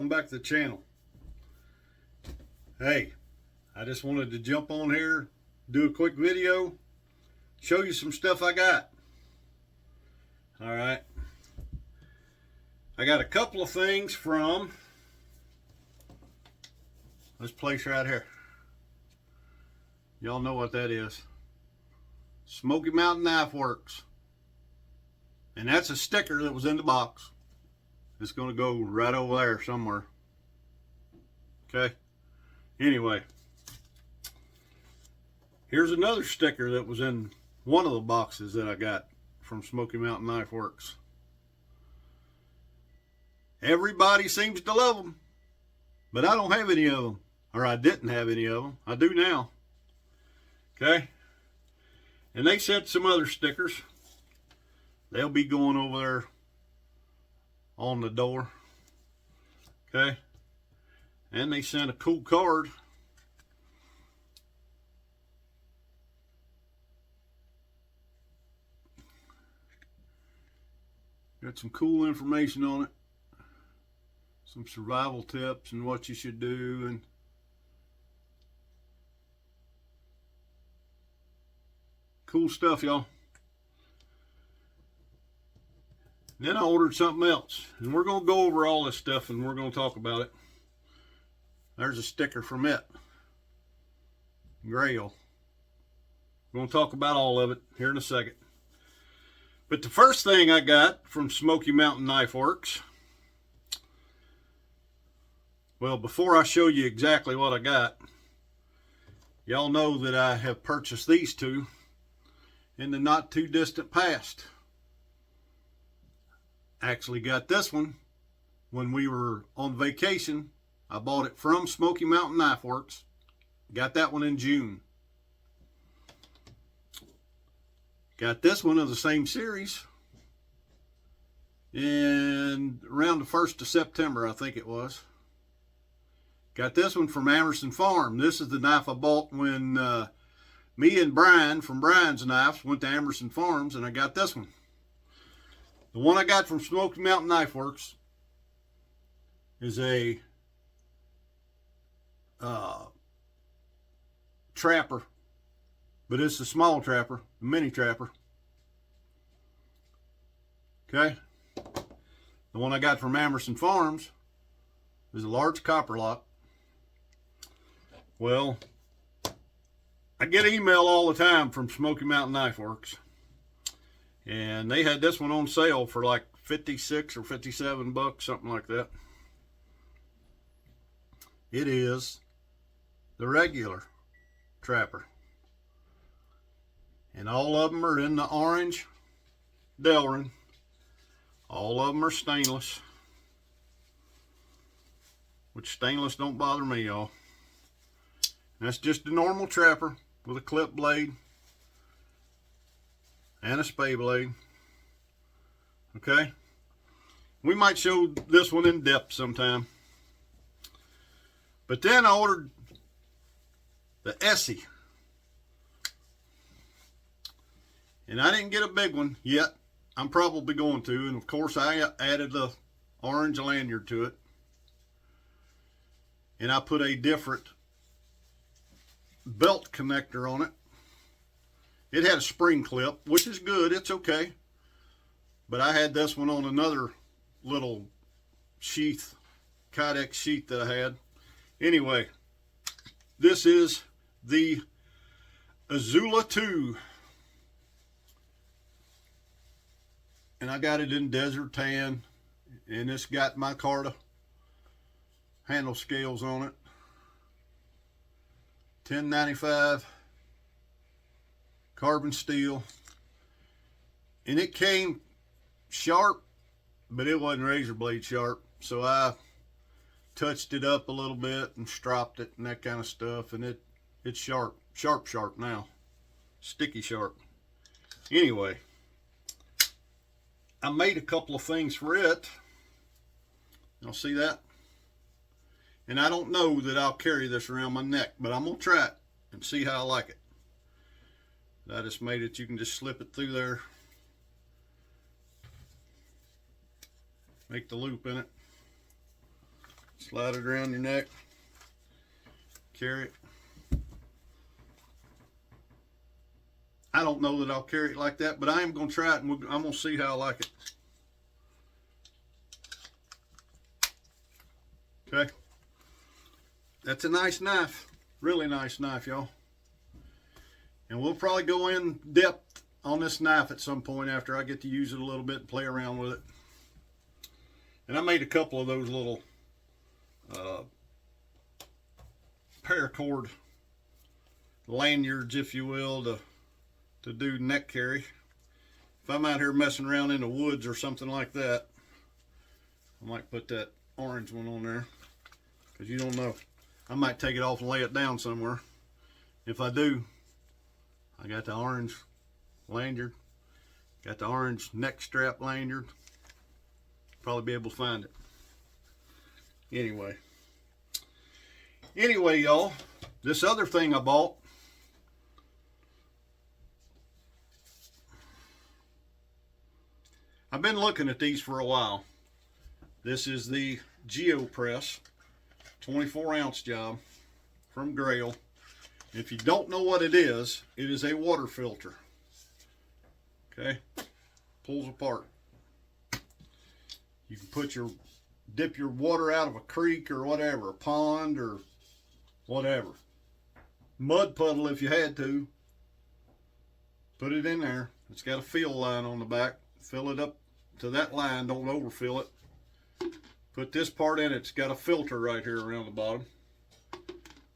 welcome back to the channel. Hey, I just wanted to jump on here, do a quick video, show you some stuff I got. Alright, I got a couple of things from this place right here. Y'all know what that is. Smoky Mountain Knife Works. And that's a sticker that was in the box. It's going to go right over there somewhere. Okay. Anyway. Here's another sticker that was in one of the boxes that I got from Smoky Mountain Knife Works. Everybody seems to love them. But I don't have any of them. Or I didn't have any of them. I do now. Okay. And they sent some other stickers. They'll be going over there on the door. Okay. And they sent a cool card. Got some cool information on it. Some survival tips and what you should do. And cool stuff, y'all. Then I ordered something else, and we're going to go over all this stuff and we're going to talk about it. There's a sticker from it. Grail. We're going to talk about all of it here in a second. But the first thing I got from Smoky Mountain Knife Works. Well, before I show you exactly what I got, y'all know that I have purchased these two in the not too distant past. Actually got this one when we were on vacation. I bought it from Smoky Mountain Knife Works. Got that one in June. Got this one of the same series in around the 1st of September, I think it was. Got this one from Emerson Farm. This is the knife I bought when me and Brian from Brian's Knives went to Emerson Farms, and I got this one. The one I got from Smoky Mountain Knife Works is a trapper, but it's a small trapper, a mini trapper. Okay. The one I got from Emerson Farms is a large copper lock. Well, I get email all the time from Smoky Mountain Knife Works. And they had this one on sale for like 56 or 57 bucks, something like that. It is the regular trapper. And all of them are in the orange Delrin. All of them are stainless. Which stainless don't bother me, y'all. That's just a normal trapper with a clip blade and a spay blade. Okay. We might show this one in depth sometime. But then I ordered the Essie. And I didn't get a big one yet. I'm probably going to. And of course I added the orange lanyard to it. And I put a different belt connector on it. It had a spring clip, which is good. It's okay. But I had this one on another little sheath, Kydex sheath that I had. Anyway, this is the Azula 2. And I got it in desert tan. And it's got micarta handle scales on it. 1095 carbon steel, and it came sharp, but it wasn't razor blade sharp, so I touched it up a little bit and stropped it and that kind of stuff, and it's sharp now, sticky sharp. Anyway, I made a couple of things for it. Y'all see that? And I don't know that I'll carry this around my neck, but I'm going to try it and see how I like it. I just made it, you can just slip it through there. Make the loop in it. Slide it around your neck. Carry it. I don't know that I'll carry it like that, but I am going to try it, and I'm going to see how I like it. Okay. That's a nice knife. Really nice knife, y'all. And we'll probably go in depth on this knife at some point after I get to use it a little bit and play around with it. And I made a couple of those little paracord lanyards, if you will, to do neck carry. If I'm out here messing around in the woods or something like that, I might put that orange one on there, because you don't know. I might take it off and lay it down somewhere. If I do, I got the orange lanyard, got the orange neck strap lanyard. Probably be able to find it. Anyway, y'all, this other thing I bought, I've been looking at these for a while. This is the Geo Press 24-ounce job from Grail. If you don't know what it is a water filter. Okay, pulls apart. You can dip your water out of a creek or whatever, a pond or whatever. Mud puddle if you had to. Put it in there. It's got a fill line on the back. Fill it up to that line, don't overfill it. Put this part in, it's got a filter right here around the bottom.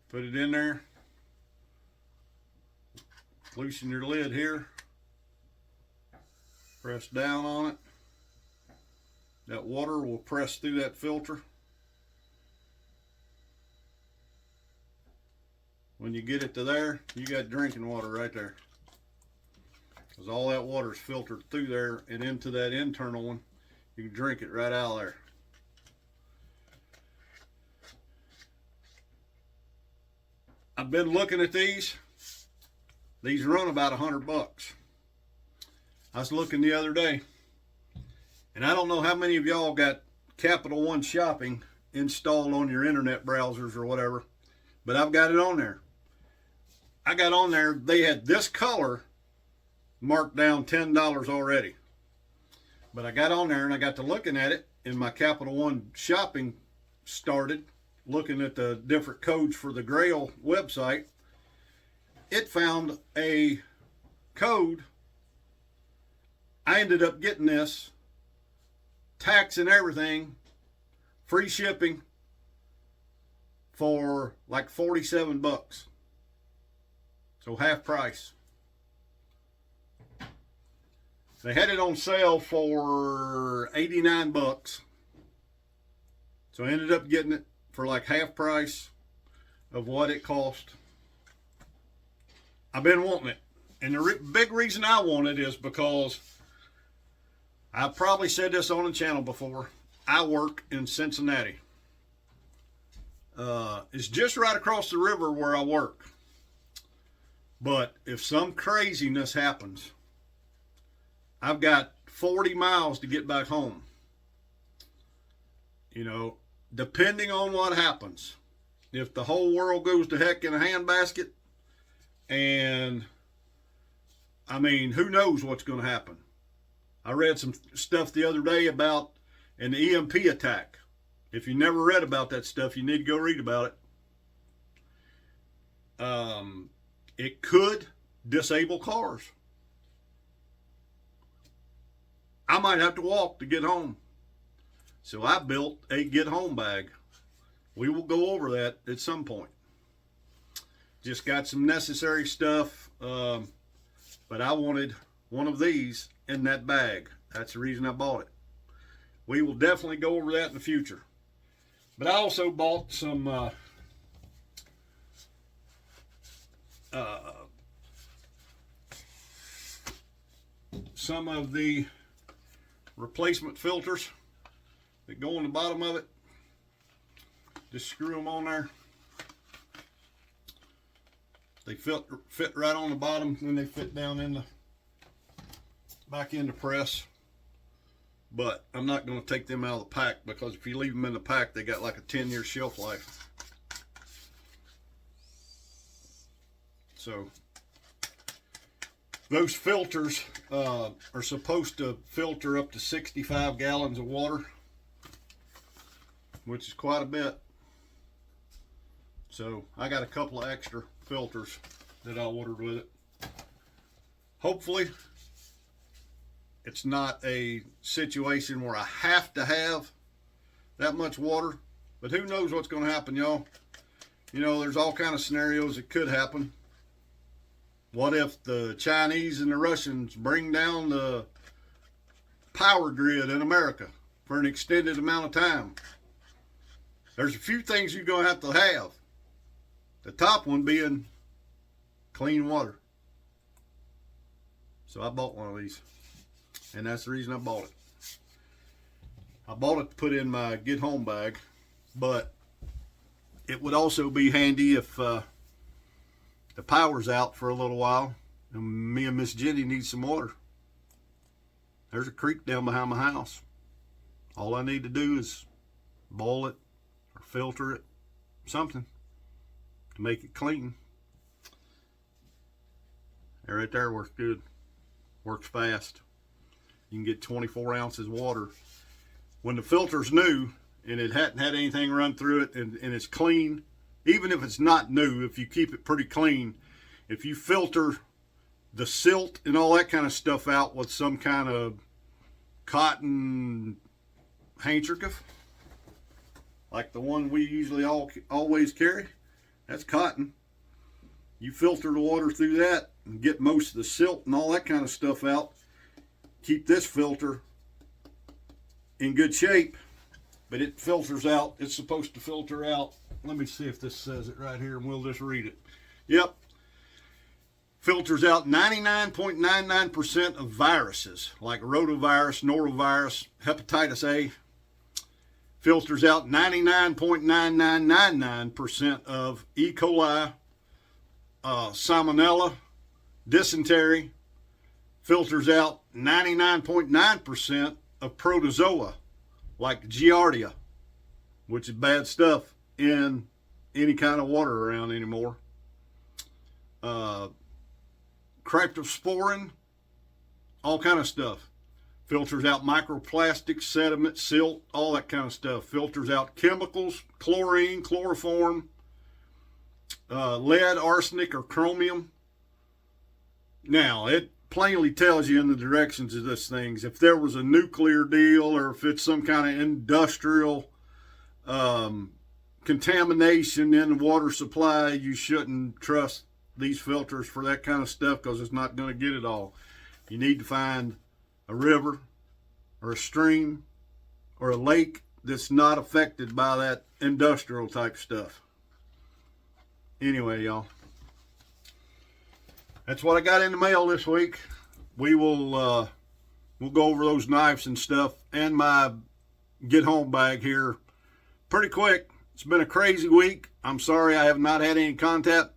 Put it in there. Loosen your lid here. Press down on it. That water will press through that filter. When you get it to there, you got drinking water right there. Because all that water is filtered through there and into that internal one. You can drink it right out of there. I've been looking at these. These run about $100. I was looking the other day, and I don't know how many of y'all got Capital One Shopping installed on your internet browsers or whatever, but I've got it on there. I got on there, they had this color marked down $10 already. But I got on there and I got to looking at it, and my Capital One Shopping started looking at the different codes for the Grail website. It found a code. I ended up getting this, tax and everything, free shipping, for like $47. So half price. They had it on sale for $89. So I ended up getting it for like half price of what it cost. I've been wanting it. And the big reason I want it is because I've probably said this on the channel before. I work in Cincinnati. It's just right across the river where I work. But if some craziness happens, I've got 40 miles to get back home. You know, depending on what happens. If the whole world goes to heck in a handbasket, and I mean, who knows what's going to happen. I read some stuff the other day about an EMP attack. If you never read about that stuff, you need to go read about it. It could disable cars. I might have to walk to get home. So I built a get home bag. We will go over that at some point. Just got some necessary stuff, but I wanted one of these in that bag. That's the reason I bought it. We will definitely go over that in the future. But I also bought some of the replacement filters that go on the bottom of it. Just screw them on there. They fit right on the bottom, then they fit down in the back in the press. But I'm not going to take them out of the pack, because if you leave them in the pack, they got like a 10-year shelf life. So those filters are supposed to filter up to 65 gallons of water, which is quite a bit. So I got a couple of extra filters that I ordered with it. Hopefully it's not a situation where I have to have that much water, but who knows what's going to happen, y'all. You know, there's all kind of scenarios that could happen. What if the Chinese and the Russians bring down the power grid in America for an extended amount of time? There's a few things you're going to have. The top one being clean water. So I bought one of these, and that's the reason I bought it. I bought it to put in my get home bag, but it would also be handy if the power's out for a little while and me and Miss Jenny need some water. There's a creek down behind my house. All I need to do is boil it or filter it, something to make it clean. That right there works good. Works fast. You can get 24 ounces of water. When the filter's new and it hadn't had anything run through it, and it's clean, even if it's not new, if you keep it pretty clean, if you filter the silt and all that kind of stuff out with some kind of cotton handkerchief, like the one we usually always carry, that's cotton. You filter the water through that and get most of the silt and all that kind of stuff out. Keep this filter in good shape, but it filters out. It's supposed to filter out. Let me see if this says it right here, and we'll just read it. Yep. Filters out 99.99% of viruses, like rotavirus, norovirus, hepatitis A. Filters out 99.9999% of E. coli, salmonella, dysentery. Filters out 99.9% of protozoa, like Giardia, which is bad stuff in any kind of water around anymore. Cryptosporin, all kind of stuff. Filters out microplastics, sediment, silt, all that kind of stuff. Filters out chemicals, chlorine, chloroform, lead, arsenic, or chromium. Now, it plainly tells you in the directions of this things, if there was a nuclear deal or if it's some kind of industrial contamination in the water supply, you shouldn't trust these filters for that kind of stuff, because it's not going to get it all. You need to find a river or a stream or a lake that's not affected by that industrial type stuff. Anyway, y'all, that's what I got in the mail this week. We'll go over those knives and stuff and my get home bag here pretty quick. It's been a crazy week. I'm sorry I have not had any content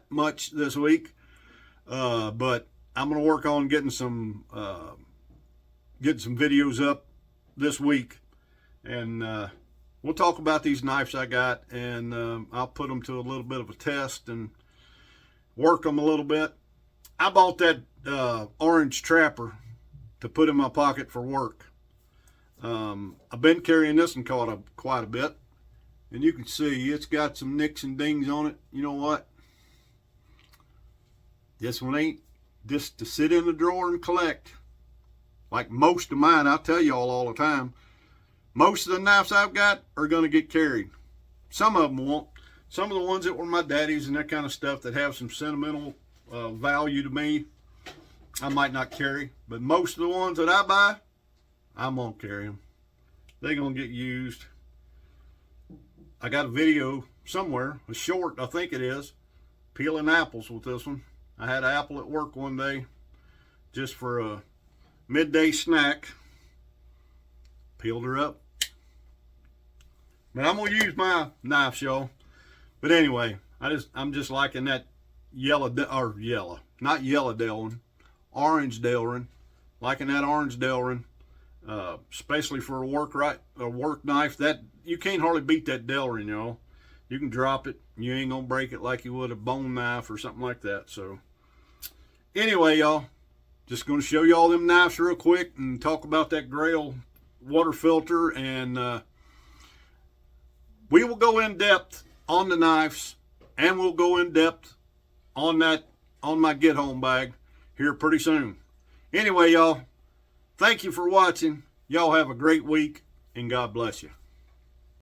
much this week, but I'm going to work on getting some videos up this week, and we'll talk about these knives I got, and I'll put them to a little bit of a test and work them a little bit. I bought that orange trapper to put in my pocket for work. I've been carrying this one quite a bit, and you can see it's got some nicks and dings on it. You know what? This one ain't just to sit in the drawer and collect. Like most of mine, I tell y'all all the time, most of the knives I've got are going to get carried. Some of them won't. Some of the ones that were my daddy's and that kind of stuff that have some sentimental value to me, I might not carry. But most of the ones that I buy, I'm going to carry them. They're going to get used. I got a video somewhere, a short, I think it is, peeling apples with this one. I had an apple at work one day just for a midday snack. Peeled her up. But I'm going to use my knife, y'all. But anyway, I'm just liking that not yellow Delrin, orange Delrin. Liking that orange Delrin. especially for a work knife. That you can't hardly beat that Delrin, y'all. You can drop it, you ain't gonna break it like you would a bone knife or something like that. So anyway, y'all, just gonna show y'all them knives real quick and talk about that Grail water filter, and we will go in depth on the knives, and we'll go in depth on my get home bag here pretty soon. Anyway, y'all, thank you for watching. Y'all have a great week, and God bless you.